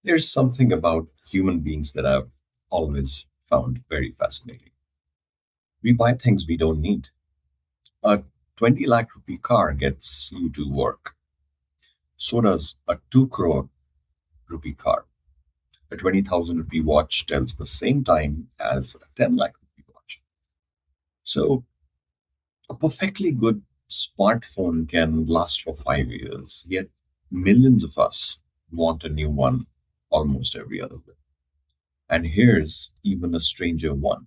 There's something about human beings that I've always found very fascinating. We buy things we don't need. A 20 lakh rupee car gets you to work. So does a 2 crore rupee car. A 20,000 rupee watch tells the same time as a 10 lakh rupee watch. So a perfectly good smartphone can last for 5 years, yet millions of us want a new one almost every other day. And here's even a stranger one.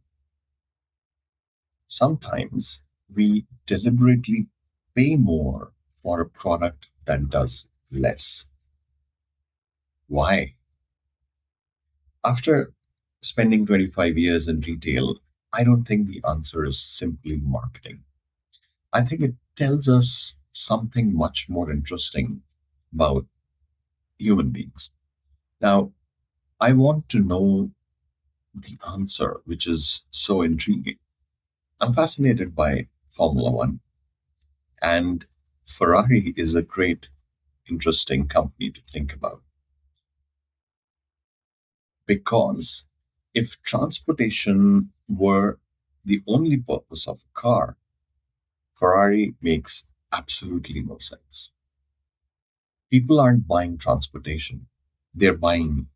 Sometimes we deliberately pay more for a product that does less. Why? After spending 25 years in retail, I don't think the answer is simply marketing. I think it tells us something much more interesting about human beings. Now, I want to know the answer, which is so intriguing. I'm fascinated by Formula One, and Ferrari is a great, interesting company to think about because if transportation were the only purpose of a car, Ferrari makes absolutely no sense. People aren't buying transportation, they're buying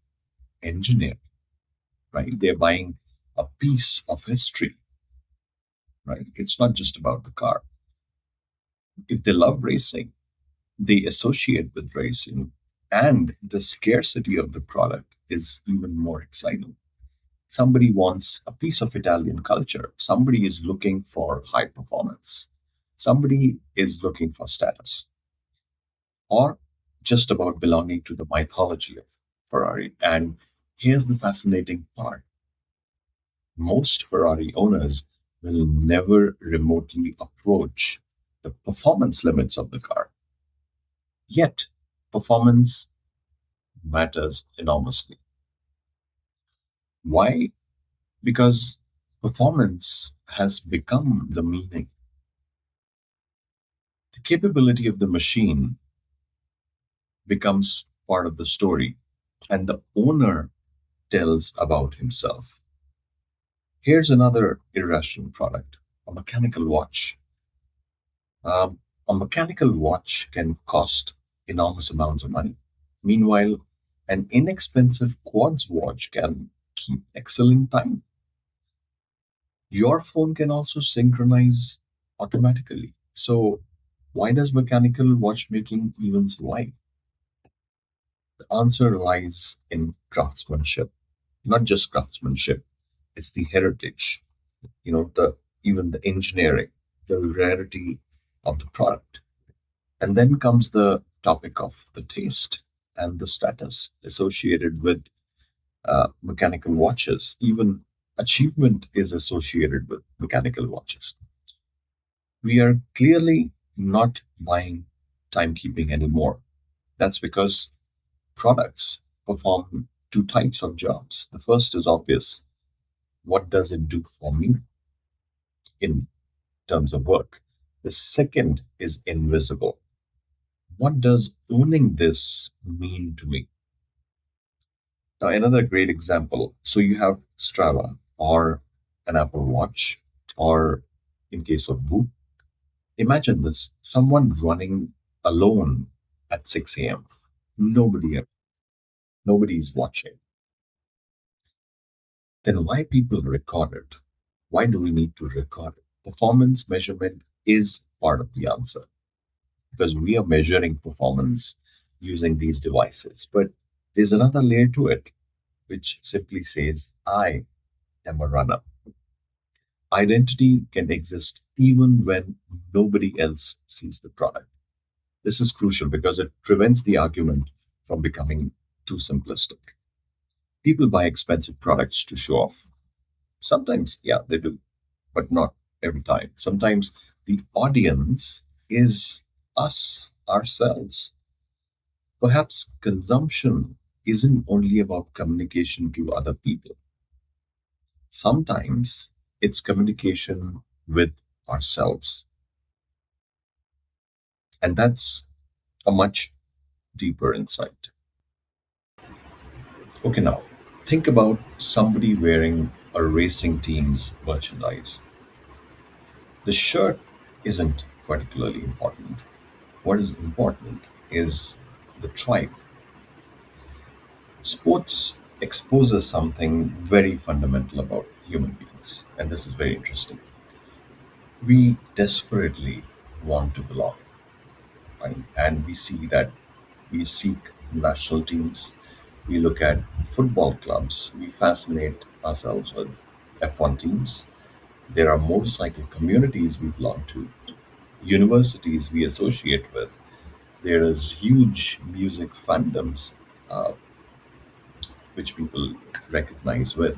engineering, right? They're buying a piece of history, right? It's not just about the car. If they love racing, they associate with racing, and the scarcity of the product is even more exciting. Somebody wants a piece of Italian culture, somebody is looking for high performance, somebody is looking for status, or just about belonging to the mythology of Ferrari. And here's the fascinating part: most Ferrari owners will never remotely approach the performance limits of the car. Yet, performance matters enormously. Why? Because performance has become the meaning. The capability of the machine becomes part of the story, and the owner tells about himself. Here's another irrational product: a mechanical watch. A mechanical watch can cost enormous amounts of money. Meanwhile, an inexpensive quartz watch can keep excellent time. Your phone can also synchronize automatically. So, why does mechanical watchmaking even survive? The answer lies in craftsmanship, not just craftsmanship, it's the heritage, the even the engineering, the rarity of the product. And then comes the topic of the taste and the status associated with mechanical watches. Even achievement is associated with mechanical watches. We are clearly not buying timekeeping anymore. That's because products perform two types of jobs. The first is obvious: what does it do for me in terms of work? The second is invisible: what does owning this mean to me? Now, another great example. So you have Strava or an Apple Watch, or in case of Whoop, imagine this: someone running alone at 6 a.m. Nobody, nobody's watching. Then why people record it? Why do we need to record it? Performance measurement is part of the answer because we are measuring performance using these devices. But there's another layer to it, which simply says, I am a runner. Identity can exist even when nobody else sees the product. This is crucial because it prevents the argument from becoming too simplistic. People buy expensive products to show off. Sometimes, yeah, they do, but not every time. Sometimes the audience is us, ourselves. Perhaps consumption isn't only about communication to other people. Sometimes it's communication with ourselves. And that's a much deeper insight. Okay, now think about somebody wearing a racing team's merchandise. The shirt isn't particularly important. What is important is the tribe. Sports exposes something very fundamental about human beings, and this is very interesting. We desperately want to belong, right? And we see that we seek national teams, we look at football clubs, we fascinate ourselves with F1 teams. There are motorcycle communities we belong to, universities we associate with. There is huge music fandoms which people recognize with,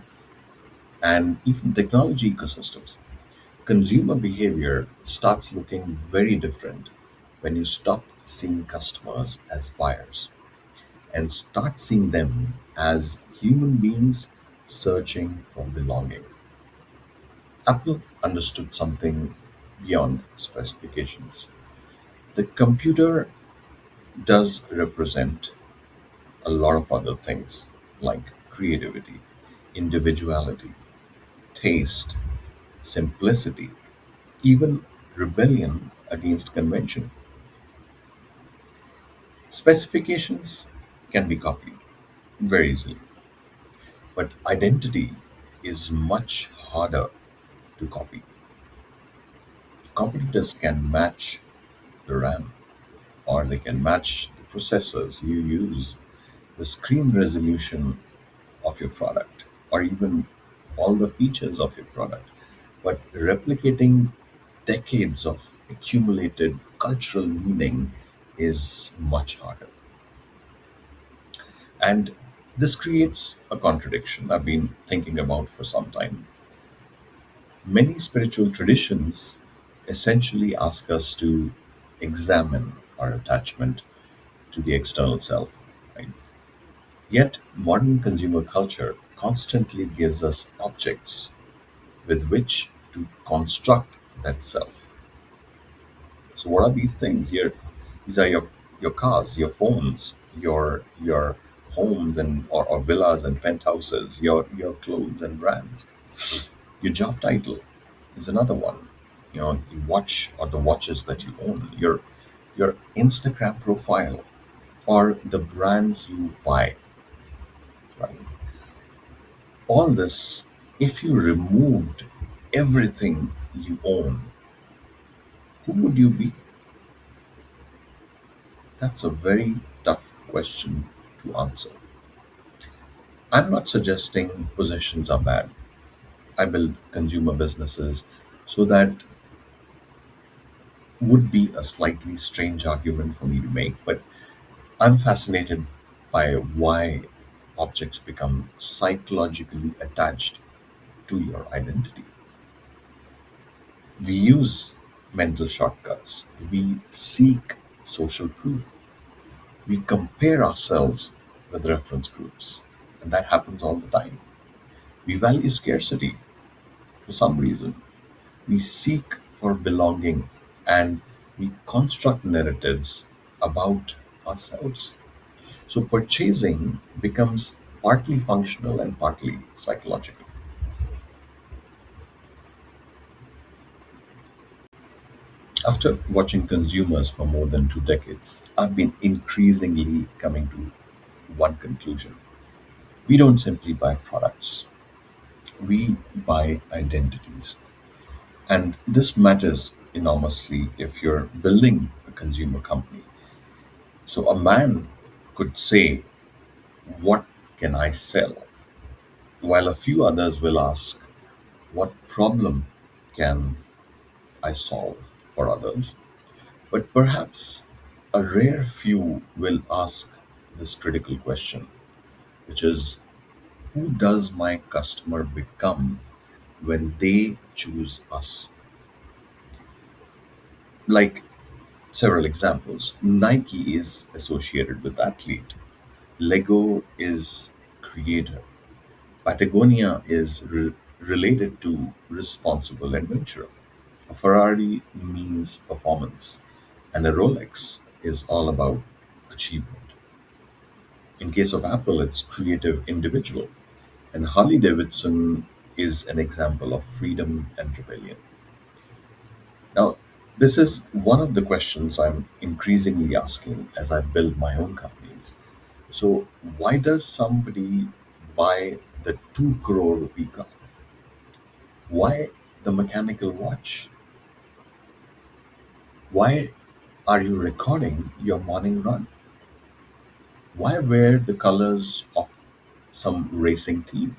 and even technology ecosystems. Consumer behavior starts looking very different when you stop seeing customers as buyers and start seeing them as human beings searching for belonging. Apple understood something beyond specifications. The computer does represent a lot of other things like creativity, individuality, taste, simplicity, even rebellion against convention. Specifications can be copied very easily, but identity is much harder to copy. Competitors can match the RAM, or they can match the processors you use, the screen resolution of your product, or even all the features of your product. But replicating decades of accumulated cultural meaning is much harder. And this creates a contradiction I've been thinking about for some time. Many spiritual traditions essentially ask us to examine our attachment to the external self. Right? Yet, modern consumer culture constantly gives us objects with which to construct that self. So, what are these things? These are your cars, your phones, your homes or villas and penthouses, your clothes and brands. Your job title is another one. You watch or the watches that you own, your Instagram profile, or the brands you buy, right? All this, if you removed everything you own, who would you be? That's a very tough question to answer. I'm not suggesting possessions are bad. I build consumer businesses, so that would be a slightly strange argument for me to make, but I'm fascinated by why objects become psychologically attached to your identity. We use mental shortcuts, we seek social proof, we compare ourselves with reference groups, and that happens all the time. We value scarcity for some reason. We seek for belonging and we construct narratives about ourselves. So purchasing becomes partly functional and partly psychological. After watching consumers for more than 2 decades, I've been increasingly coming to one conclusion. We don't simply buy products, we buy identities. And this matters enormously if you're building a consumer company. So a man could say, "What can I sell?" while a few others will ask, "What problem can I solve for others?" But perhaps a rare few will ask this critical question, which is, who does my customer become when they choose us? Like several examples, Nike is associated with athlete, Lego is creator, Patagonia is related to responsible adventure. A Ferrari means performance, and a Rolex is all about achievement. In case of Apple, it's creative individual. And Harley Davidson is an example of freedom and rebellion. Now, this is one of the questions I'm increasingly asking as I build my own companies. So, why does somebody buy the 2 crore rupee car? Why the mechanical watch? Why are you recording your morning run? Why wear the colors of some racing team?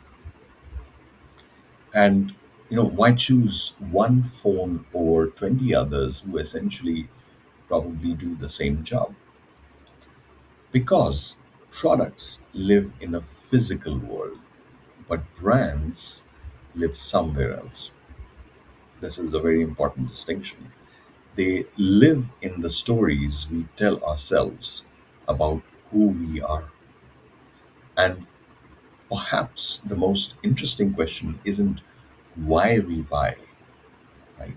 And why choose one phone over 20 others who essentially probably do the same job? Because products live in a physical world, but brands live somewhere else. This is a very important distinction. They live in the stories we tell ourselves about who we are. And perhaps the most interesting question isn't why we buy, right?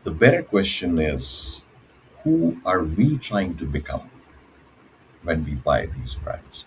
The better question is, who are we trying to become when we buy these brands?